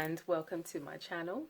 and welcome to my channel.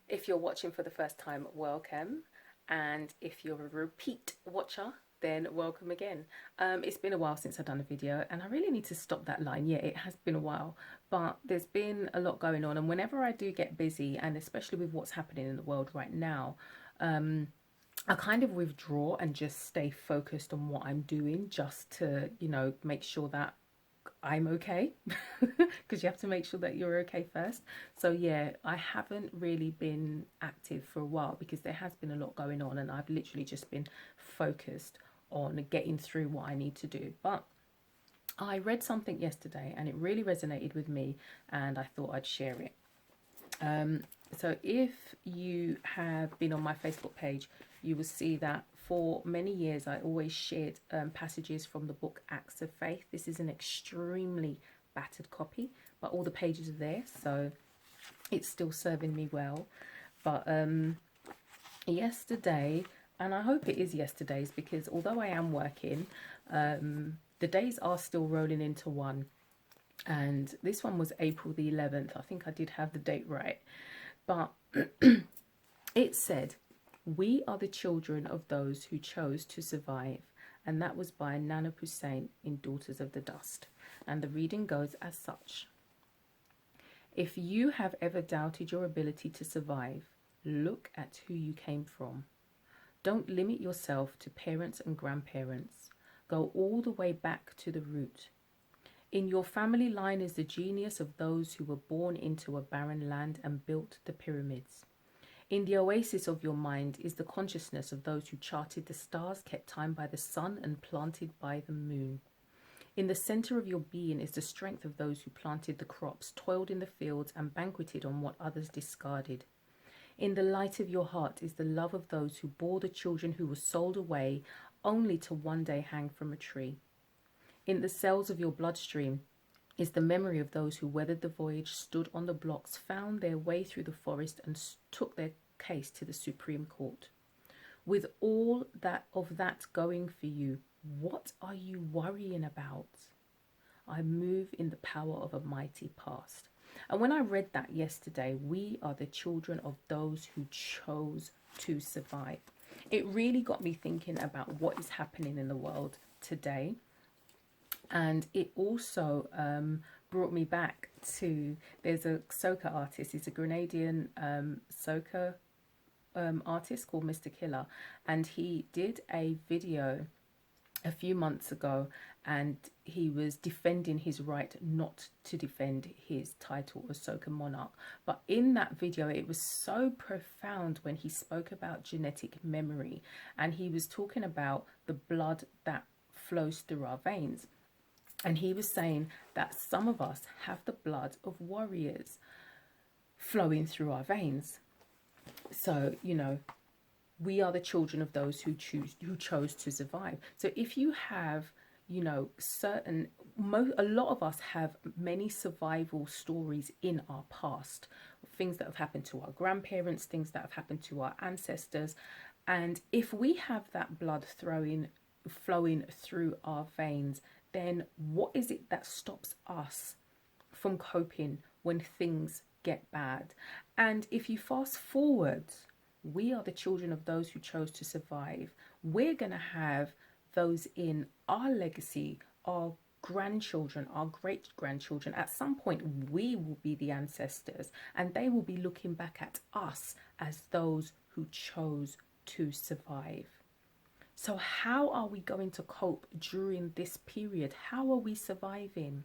If you're watching for the first time, welcome, and if you're a repeat watcher, then welcome again. It's been a while since I've done a video, and I really need to stop that line. Yeah, it has been a while, but there's been a lot going on, and whenever I do get busy, and especially with what's happening in the world right now, I kind of withdraw and just stay focused on what I'm doing, just to, make sure that I'm okay, because you have to make sure that you're okay first. So yeah, I haven't really been active for a while because there has been a lot going on, and I've literally just been focused on getting through what I need to do. But I read something yesterday and it really resonated with me, and I thought I'd share it. So if you have been on my Facebook page, you will see that for many years I always shared passages from the book Acts of Faith. This is an extremely battered copy, but all the pages are there, so it's still serving me well. But yesterday, and I hope it is yesterday's, because although I am working, the days are still rolling into one. And this one was April the 11th. I think I did have the date right. But it said, "We are the children of those who chose to survive." And that was by Nana Hussein in Daughters of the Dust. And the reading goes as such. "If you have ever doubted your ability to survive, look at who you came from. Don't limit yourself to parents and grandparents. Go all the way back to the root. In your family line is the genius of those who were born into a barren land and built the pyramids. In the oasis of your mind is the consciousness of those who charted the stars, kept time by the sun, and planted by the moon. In the center of your being is the strength of those who planted the crops, toiled in the fields, and banqueted on what others discarded. In the light of your heart is the love of those who bore the children who were sold away, only to one day hang from a tree. In the cells of your bloodstream is the memory of those who weathered the voyage, stood on the blocks, found their way through the forest, and took their case to the Supreme Court. With all of that going for you, what are you worrying about? I move in the power of a mighty past." And when I read that yesterday, we are the children of those who chose to survive. It really got me thinking about what is happening in the world today. And it also brought me back to, there's a soca artist, he's a Grenadian soca artist called Mr. Killer, and he did a video a few months ago, and he was defending his right not to defend his title as Soca Monarch. But in that video, it was so profound when he spoke about genetic memory, and he was talking about the blood that flows through our veins. And he was saying that some of us have the blood of warriors flowing through our veins. So, we are the children of those who chose to survive. So if you have, a lot of us have many survival stories in our past, things that have happened to our grandparents, things that have happened to our ancestors. And if we have that blood flowing through our veins, then what is it that stops us from coping when things get bad? And if you fast forward, we are the children of those who chose to survive. We're going to have those in our legacy, our grandchildren, our great grandchildren. At some point, we will be the ancestors, and they will be looking back at us as those who chose to survive. So how are we going to cope during this period? How are we surviving?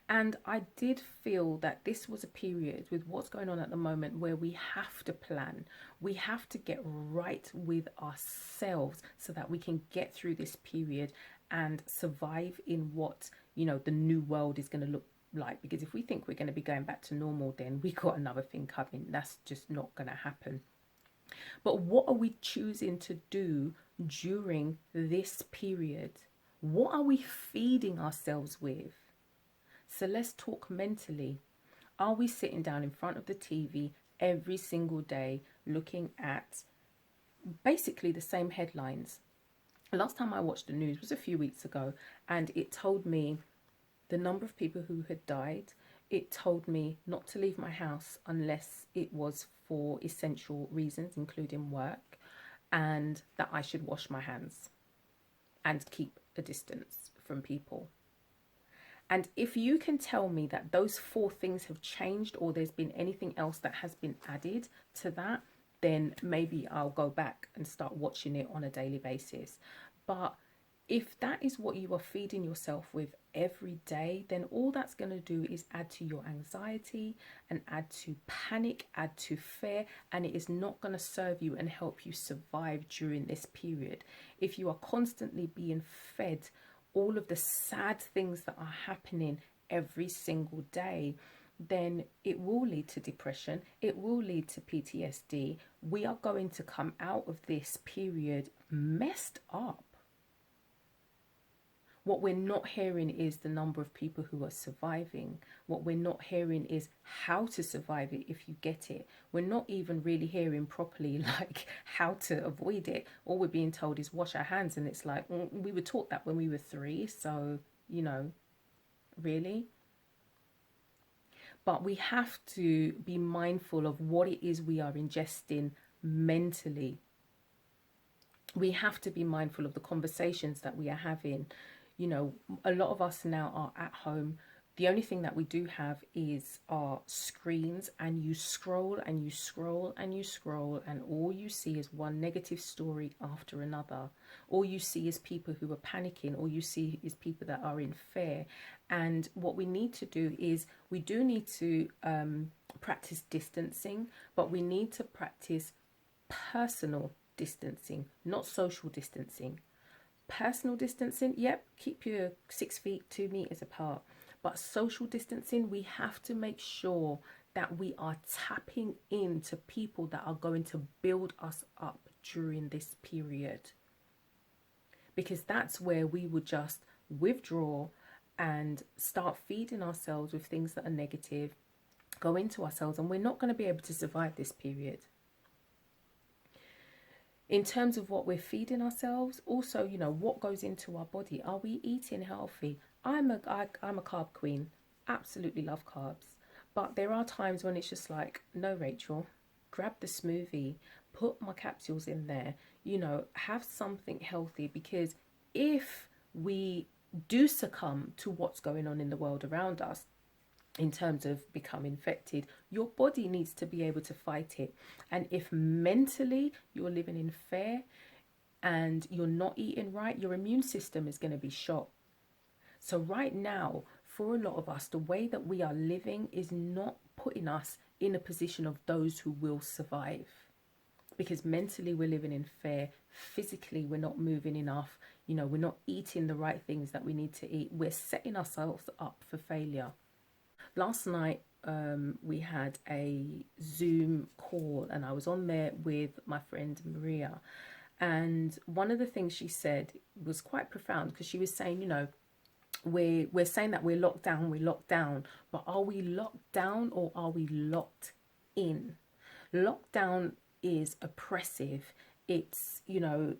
And I did feel that this was a period, with what's going on at the moment, where we have to plan. We have to get right with ourselves so that we can get through this period and survive in what, the new world is going to look like. Because if we think we're going to be going back to normal, then we got another thing coming. That's just not going to happen. But what are we choosing to do during this period? What are we feeding ourselves with? So let's talk mentally. Are we sitting down in front of the TV every single day looking at basically the same headlines? Last time I watched the news was a few weeks ago, and it told me the number of people who had died. it told me not to leave my house unless it was for essential reasons, including work, and that I should wash my hands and keep a distance from people. And if you can tell me that those 4 things have changed, or there's been anything else that has been added to that, then maybe I'll go back and start watching it on a daily basis. But if that is what you are feeding yourself with every day, then all that's going to do is add to your anxiety and add to panic, add to fear, and it is not going to serve you and help you survive during this period. If you are constantly being fed all of the sad things that are happening every single day, then it will lead to depression, it will lead to PTSD. We are going to come out of this period messed up. What we're not hearing is the number of people who are surviving. What we're not hearing is how to survive it if you get it. We're not even really hearing properly like how to avoid it. All we're being told is wash our hands, and it's like, we were taught that when we were 3, so, you know, really? But we have to be mindful of what it is we are ingesting mentally. We have to be mindful of the conversations that we are having. You know, a lot of us now are at home. The only thing that we do have is our screens, and you scroll and you scroll and you scroll, and all you see is one negative story after another. All you see is people who are panicking. All you see is people that are in fear. And what we need to do is, we do need to practice distancing, but we need to practice personal distancing, not social distancing. Personal distancing, yep, keep your 6 feet, 2 meters apart. But social distancing, we have to make sure that we are tapping into people that are going to build us up during this period. Because that's where we would just withdraw and start feeding ourselves with things that are negative, go into ourselves, and we're not going to be able to survive this period. In terms of what we're feeding ourselves, also, you know, what goes into our body. Are we eating healthy? I'm a carb queen. Absolutely love carbs. But there are times when it's just like, no, Rachel, grab the smoothie, put my capsules in there, you know, have something healthy. Because if we do succumb to what's going on in the world around us, in terms of become infected, your body needs to be able to fight it. And if mentally you're living in fear and you're not eating right, your immune system is going to be shot. So right now, for a lot of us, the way that we are living is not putting us in a position of those who will survive. Because mentally we're living in fear, physically we're not moving enough, you know, we're not eating the right things that we need to eat. We're setting ourselves up for failure. Last night we had a Zoom call, and I was on there with my friend Maria, and one of the things she said was quite profound, because she was saying, you know, we're saying that we're locked down, but are we locked down or are we locked in? Lockdown is oppressive. It's, you know,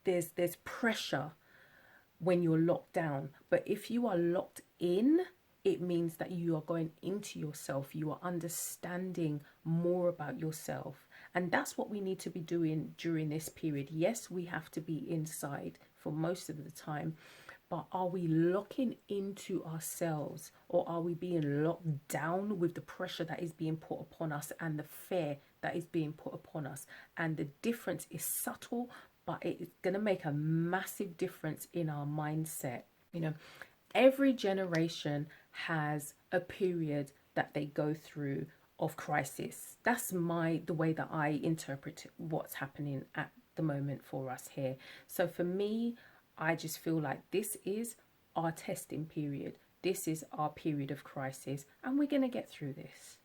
there's pressure when you're locked down, but if you are locked in, it means that you are going into yourself. You are understanding more about yourself. And that's what we need to be doing during this period. Yes, we have to be inside for most of the time, but are we locking into ourselves, or are we being locked down with the pressure that is being put upon us and the fear that is being put upon us? And the difference is subtle, but it's going to make a massive difference in our mindset. You know, every generation has a period that they go through of crisis. That's the way that I interpret what's happening at the moment for us here. So for me, I just feel like this is our testing period. This is our period of crisis, and we're going to get through this.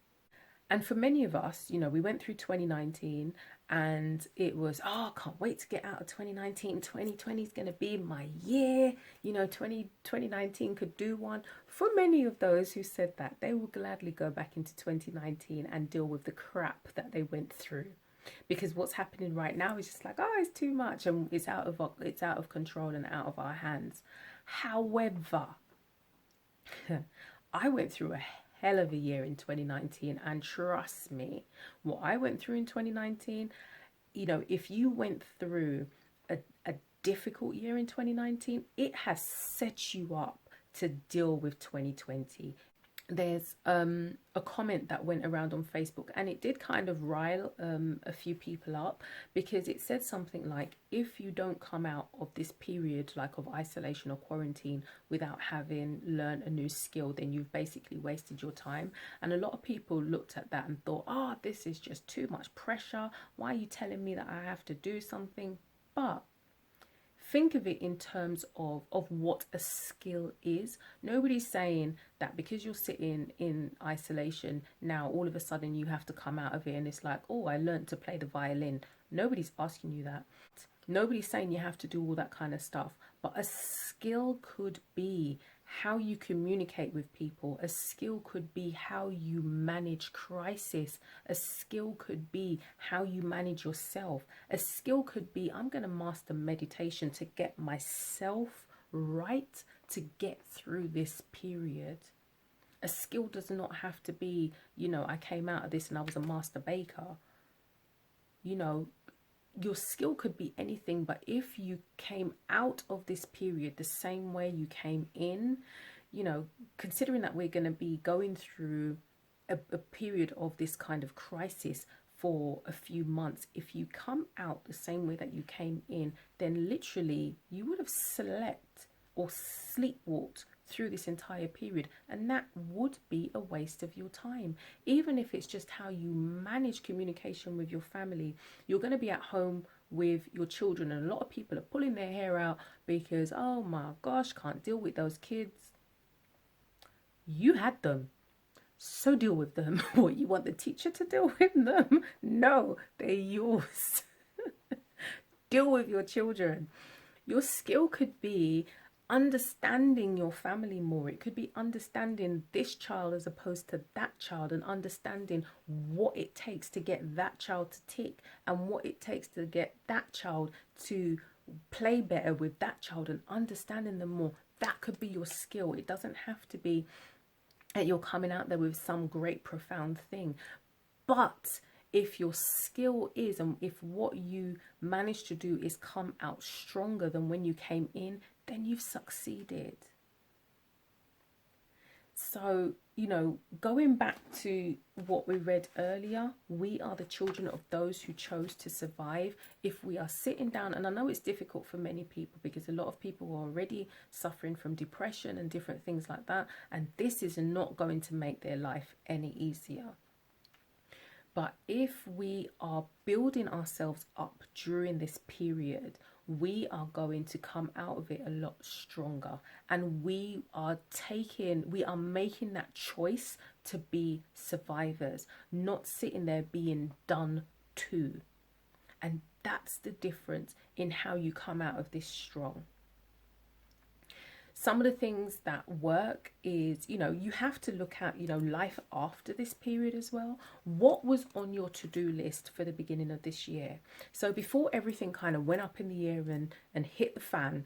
And for many of us, you know, we went through 2019 and it was, oh, I can't wait to get out of 2019. 2020 is going to be my year. You know, 2019 could do one. For many of those who said that, they will gladly go back into 2019 and deal with the crap that they went through. Because what's happening right now is just like, oh, it's too much, and it's out of control and out of our hands. However, I went through a hell of a year in 2019, and trust me, what I went through in 2019, you know, if you went through a difficult year in 2019, it has set you up to deal with 2020. There's a comment that went around on Facebook, and it did kind of rile a few people up, because it said something like, if you don't come out of this period like of isolation or quarantine without having learned a new skill, then you've basically wasted your time. And a lot of people looked at that and thought, oh, this is just too much pressure. Why are you telling me that I have to do something? But think of it in terms of what a skill is. Nobody's saying that because you're sitting in isolation now, all of a sudden you have to come out of it and it's like, oh, I learned to play the violin. Nobody's asking you that. Nobody's saying you have to do all that kind of stuff. But a skill could be how you communicate with people. A skill could be how you manage crisis. A skill could be how you manage yourself. A skill could be, I'm going to master meditation to get myself right, to get through this period. A skill does not have to be, you know, I came out of this and I was a master baker. You know, your skill could be anything, but if you came out of this period the same way you came in, you know, considering that we're going to be going through a period of this kind of crisis for a few months, if you come out the same way that you came in, then literally you would have slept or sleepwalked through this entire period, and that would be a waste of your time. Even if it's just how you manage communication with your family, you're going to be at home with your children, and a lot of people are pulling their hair out because, oh my gosh, can't deal with those kids. You had them, so deal with them. What, you want the teacher to deal with them? No, they're yours. Deal with your children. Your skill could be understanding your family more. It could be understanding this child as opposed to that child, and understanding what it takes to get that child to tick, and what it takes to get that child to play better with that child, and understanding them more. That could be your skill. It doesn't have to be that you're coming out there with some great profound thing. But if your skill is, and if what you manage to do is come out stronger than when you came in, then you've succeeded. So, you know, going back to what we read earlier, we are the children of those who chose to survive. If we are sitting down, and I know it's difficult for many people because a lot of people are already suffering from depression and different things like that, and this is not going to make their life any easier. But if we are building ourselves up during this period, we are going to come out of it a lot stronger, and we are making that choice to be survivors, not sitting there being done to. And that's the difference in how you come out of this strong. Some of the things that work is, you know, you have to look at, you know, life after this period as well. What was on your to-do list for the beginning of this year? So before everything kind of went up in the air and hit the fan,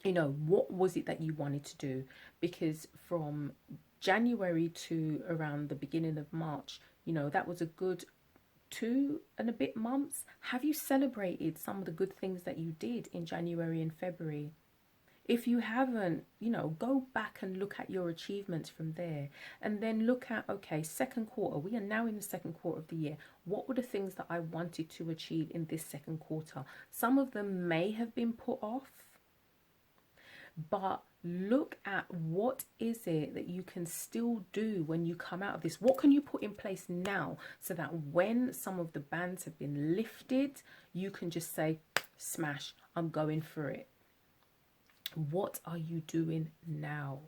you know, what was it that you wanted to do? Because from January to around the beginning of March, you know, that was a good 2 and a bit months. Have you celebrated some of the good things that you did in January and February? If you haven't, you know, go back and look at your achievements from there, and then look at, okay, second quarter, we are now in the second quarter of the year. What were the things that I wanted to achieve in this second quarter? Some of them may have been put off, but look at what is it that you can still do when you come out of this. What can you put in place now so that when some of the bans have been lifted, you can just say, smash, I'm going for it. What are you doing now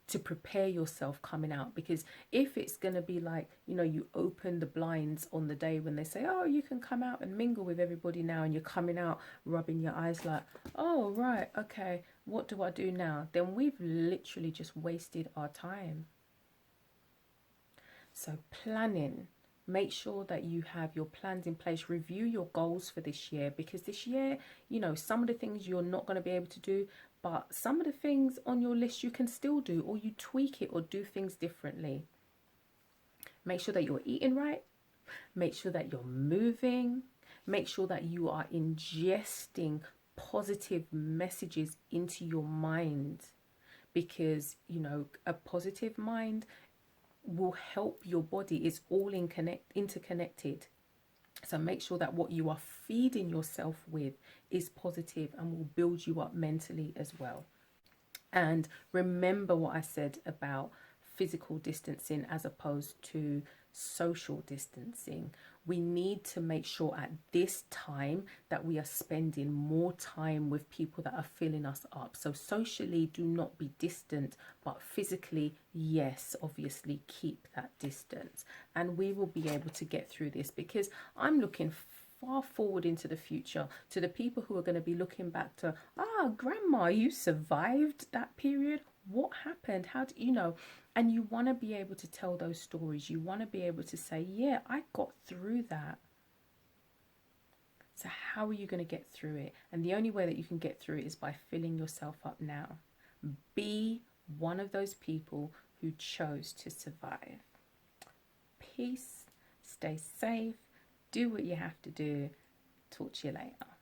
to prepare yourself coming out? Because if it's going to be like, you know, you open the blinds on the day when they say, oh, you can come out and mingle with everybody now, and you're coming out rubbing your eyes like, oh, right, okay, what do I do now? Then we've literally just wasted our time. So planning, Make sure that you have your plans in place. Review your goals for this year, because this year, you know, some of the things you're not going to be able to do, but some of the things on your list you can still do, or you tweak it or do things differently. Make sure that you're eating right. Make sure that you're moving. Make sure that you are ingesting positive messages into your mind, because, you know, a positive mind will help your body. It's all interconnected. So make sure that what you are feeding yourself with is positive and will build you up mentally as well. And remember what I said about physical distancing as opposed to social distancing. We need to make sure at this time that we are spending more time with people that are filling us up. So socially, do not be distant, but physically, yes, obviously keep that distance. And we will be able to get through this, because I'm looking far forward into the future to the people who are going to be looking back to, grandma, you survived that period. What happened? How do you know? And you want to be able to tell those stories. You want to be able to say, yeah, I got through that. So how are you going to get through it? And the only way that you can get through it is by filling yourself up now. Be one of those people who chose to survive. Peace. Stay safe. Do what you have to do. Talk to you later.